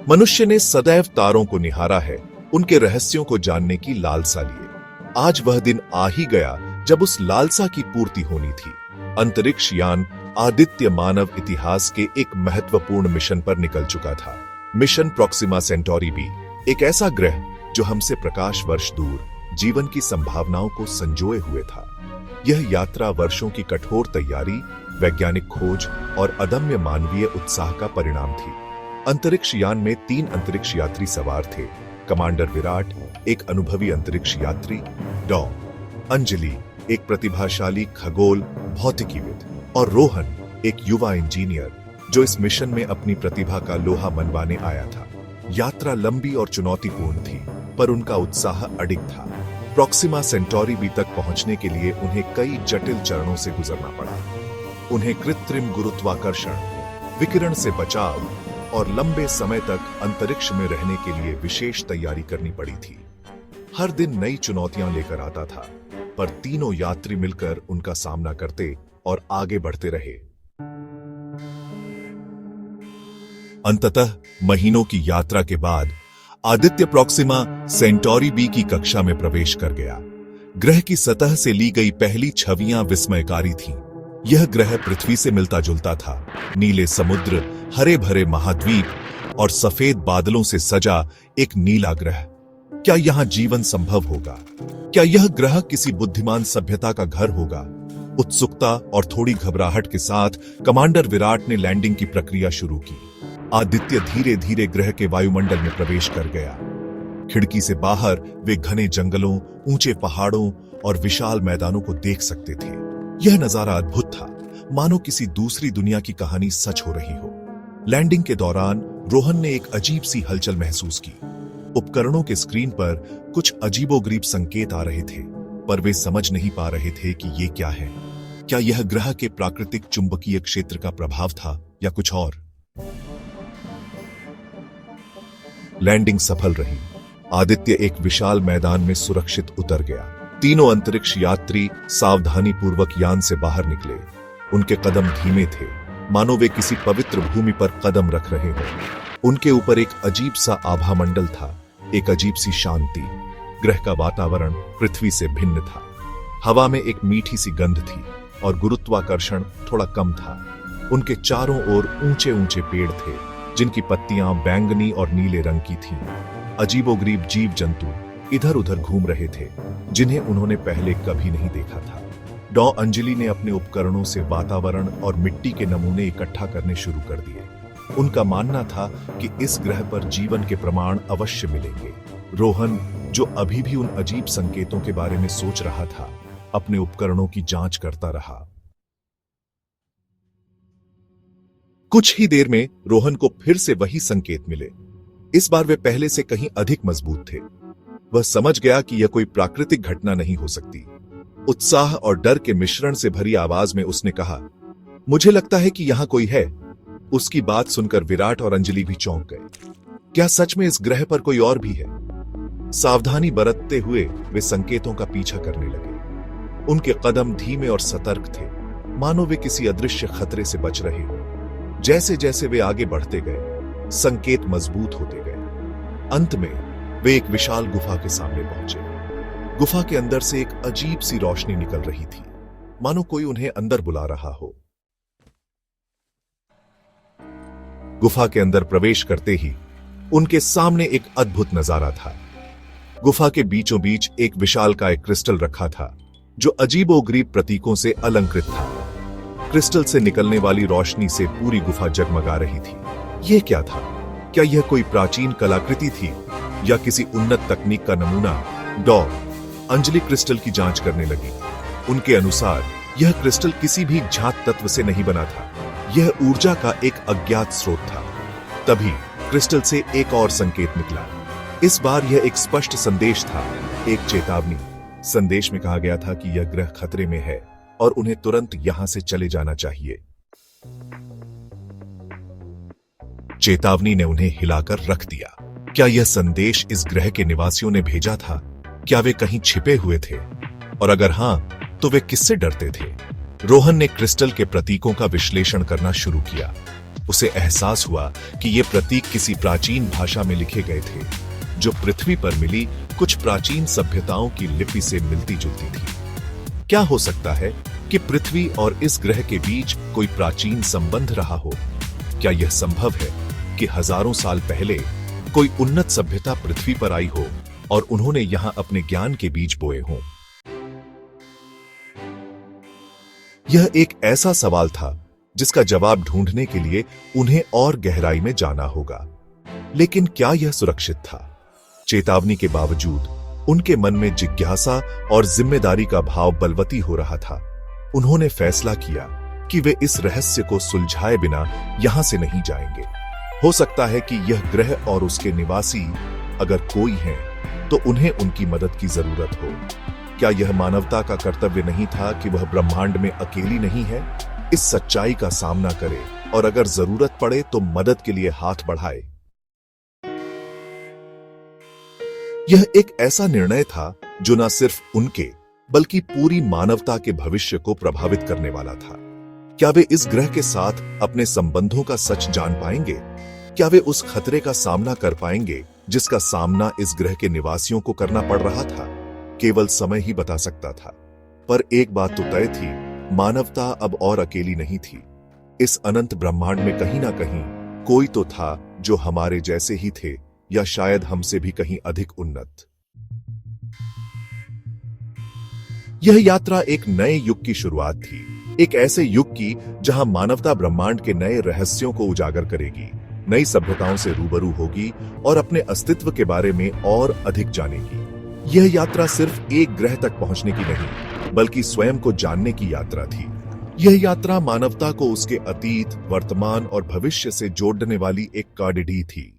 मनुष्य ने सदैव तारों को निहारा है, उनके रहस्यों को जानने की लालसा लिए। आज वह दिन आ ही गया जब उस लालसा की पूर्ति होनी थी। अंतरिक्ष यान आदित्य मानव इतिहास के एक महत्वपूर्ण मिशन पर निकल चुका था। मिशन प्रॉक्सिमा सेंटोरी बी, एक ऐसा ग्रह जो हमसे प्रकाश वर्ष दूर जीवन की संभावनाओं को संजोए हुए था। यह यात्रा वर्षों की कठोर तैयारी, वैज्ञानिक खोज और अदम्य मानवीय उत्साह का परिणाम थी। अंतरिक्ष यान में 3 अंतरिक्ष यात्री सवार थे। कमांडर विराट, एक अनुभवी अंतरिक्ष यात्री, डॉ अंजलि, एक प्रतिभाशाली खगोल भौतिकीविद, और रोहन, एक युवा इंजीनियर जो इस मिशन में अपनी प्रतिभा का लोहा मनवाने आया था। यात्रा लंबी और चुनौतीपूर्ण थी, पर उनका उत्साह अडिग था। प्रॉक्सिमा सेंटोरी बी तक पहुंचने के लिए उन्हें कई जटिल चरणों से गुजरना पड़ा। उन्हें कृत्रिम गुरुत्वाकर्षण, विकिरण से बचाव और लंबे समय तक अंतरिक्ष में रहने के लिए विशेष तैयारी करनी पड़ी थी। हर दिन नई चुनौतियां लेकर आता था, पर तीनों यात्री मिलकर उनका सामना करते और आगे बढ़ते रहे। अंततः महीनों की यात्रा के बाद आदित्य प्रॉक्सिमा सेंटोरी बी की कक्षा में प्रवेश कर गया। ग्रह की सतह से ली गई पहली छवियां विस्मयकारी थीं। यह ग्रह पृथ्वी से मिलता जुलता था। नीले समुद्र, हरे भरे महाद्वीप और सफेद बादलों से सजा एक नीला ग्रह। क्या यहां जीवन संभव होगा? क्या यह ग्रह किसी बुद्धिमान सभ्यता का घर होगा? उत्सुकता और थोड़ी घबराहट के साथ कमांडर विराट ने लैंडिंग की प्रक्रिया शुरू की। आदित्य धीरे धीरे ग्रह के वायुमंडल में प्रवेश कर गया। खिड़की से बाहर वे घने जंगलों, ऊंचे पहाड़ों और विशाल मैदानों को देख सकते थे। यह नजारा अद्भुत था, मानो किसी दूसरी दुनिया की कहानी सच हो रही हो। लैंडिंग के दौरान रोहन ने एक अजीब सी हलचल महसूस की। उपकरणों के स्क्रीन पर कुछ अजीबोगरीब संकेत आ रहे थे, पर वे समझ नहीं पा रहे थे कि ये क्या है। क्या यह ग्रह के प्राकृतिक चुंबकीय क्षेत्र का प्रभाव था या कुछ और? लैंडिंग सफल रही। आदित्य एक विशाल मैदान में सुरक्षित उतर गया। तीनों अंतरिक्ष यात्री सावधानीपूर्वक यान से बाहर निकले। उनके कदम धीमे थे, मानो वे किसी पवित्र भूमि पर कदम रख रहे हों। उनके ऊपर एक अजीब सा आभा मंडल था, एक अजीब सी शांति। ग्रह का वातावरण पृथ्वी से भिन्न था। हवा में एक मीठी सी गंध थी और गुरुत्वाकर्षण थोड़ा कम था। उनके चारों ओर ऊंचे ऊंचे पेड़ थे, जिनकी पत्तियां बैंगनी और नीले रंग की थीं। अजीबोगरीब जीव जंतु इधर उधर घूम रहे थे, जिन्हें उन्होंने पहले कभी नहीं देखा था। डॉ अंजलि ने अपने उपकरणों से वातावरण और मिट्टी के नमूने इकट्ठा करने शुरू कर दिए। उनका मानना था कि इस ग्रह पर जीवन के प्रमाण अवश्य मिलेंगे। रोहन, जो अभी भी उन अजीब संकेतों के बारे में सोच रहा था, अपने उपकरणों की जांच करता रहा। कुछ ही देर में रोहन को फिर से वही संकेत मिले। इस बार वे पहले से कहीं अधिक मजबूत थे। वह समझ गया कि यह कोई प्राकृतिक घटना नहीं हो सकती। उत्साह और डर के मिश्रण से भरी आवाज में उसने कहा, मुझे लगता है कि यहां कोई है। उसकी बात सुनकर विराट और अंजलि भी चौंक गए। क्या सच में इस ग्रह पर कोई और भी है? सावधानी बरतते हुए वे संकेतों का पीछा करने लगे। उनके कदम धीमे और सतर्क थे, मानो वे किसी अदृश्य खतरे से बच रहे हो। जैसे जैसे वे आगे बढ़ते गए, संकेत मजबूत होते गए। अंत में वे एक विशाल गुफा के सामने पहुंचे। गुफा के अंदर से एक अजीब सी रोशनी निकल रही थी, मानो कोई उन्हें अंदर बुला रहा हो। गुफा के अंदर प्रवेश करते ही उनके सामने एक अद्भुत नजारा था। गुफा के बीचों बीच एक विशालकाय क्रिस्टल रखा था, जो अजीबोगरीब प्रतीकों से अलंकृत था। क्रिस्टल से निकलने वाली रोशनी से पूरी गुफा जगमगा रही थी। यह क्या था? क्या यह कोई प्राचीन कलाकृति थी या किसी उन्नत तकनीक का नमूना? डॉ अंजलि क्रिस्टल की जांच करने लगी। उनके अनुसार यह क्रिस्टल किसी भी ज्ञात तत्व से नहीं बना था। यह ऊर्जा का एक अज्ञात स्रोत था। तभी क्रिस्टल से एक और संकेत निकला। इस बार यह एक स्पष्ट संदेश था, एक चेतावनी। संदेश में कहा गया था कि यह ग्रह खतरे में है और उन्हें तुरंत यहां से चले जाना चाहिए। चेतावनी ने उन्हें हिलाकर रख दिया। क्या यह संदेश इस ग्रह के निवासियों ने भेजा था? क्या वे कहीं छिपे हुए थे? और अगर हां, तो वे किससे डरते थे? रोहन ने क्रिस्टल के प्रतीकों का विश्लेषण करना शुरू किया। उसे एहसास हुआ कि ये प्रतीक किसी प्राचीन भाषा में लिखे गए थे, जो पृथ्वी पर मिली कुछ प्राचीन सभ्यताओं की लिपि से मिलती जुलती थी। क्या हो सकता है कि पृथ्वी और इस ग्रह के बीच कोई प्राचीन संबंध रहा हो? क्या यह संभव है कि हजारों साल पहले कोई उन्नत सभ्यता पृथ्वी पर आई हो और उन्होंने यहां अपने ज्ञान के बीज बोए हों? यह एक ऐसा सवाल था जिसका जवाब ढूंढने के लिए उन्हें और गहराई में जाना होगा। लेकिन क्या यह सुरक्षित था? चेतावनी के बावजूद उनके मन में जिज्ञासा और जिम्मेदारी का भाव बलवती हो रहा था। उन्होंने फैसला किया कि वे इस रहस्य को सुलझाए बिना यहां से नहीं जाएंगे। हो सकता है कि यह ग्रह और उसके निवासी अगर कोई हैं, तो उन्हें उनकी मदद की जरूरत हो। क्या यह मानवता का कर्तव्य नहीं था कि वह ब्रह्मांड में अकेली नहीं है? इस सच्चाई का सामना करे और अगर जरूरत पड़े तो मदद के लिए हाथ बढ़ाए। यह एक ऐसा निर्णय था जो न सिर्फ उनके बल्कि पूरी मानवता के भविष्य को प्रभावित करने वाला था। क्या वे इस ग्रह के साथ अपने संबंधों का सच जान पाएंगे? क्या वे उस खतरे का सामना कर पाएंगे जिसका सामना इस ग्रह के निवासियों को करना पड़ रहा था? केवल समय ही बता सकता था। पर एक बात तो तय थी, मानवता अब और अकेली नहीं थी। इस अनंत ब्रह्मांड में कहीं ना कहीं कोई तो था जो हमारे जैसे ही थे, या शायद हमसे भी कहीं अधिक उन्नत। यह यात्रा एक नए युग की शुरुआत थी, एक ऐसे युग की जहां मानवता ब्रह्मांड के नए रहस्यों को उजागर करेगी, नई सभ्यताओं से रूबरू होगी और अपने अस्तित्व के बारे में और अधिक जानेगी। यह यात्रा सिर्फ एक ग्रह तक पहुंचने की नहीं, बल्कि स्वयं को जानने की यात्रा थी। यह यात्रा मानवता को उसके अतीत, वर्तमान और भविष्य से जोड़ने वाली एक कार्डिडी थी।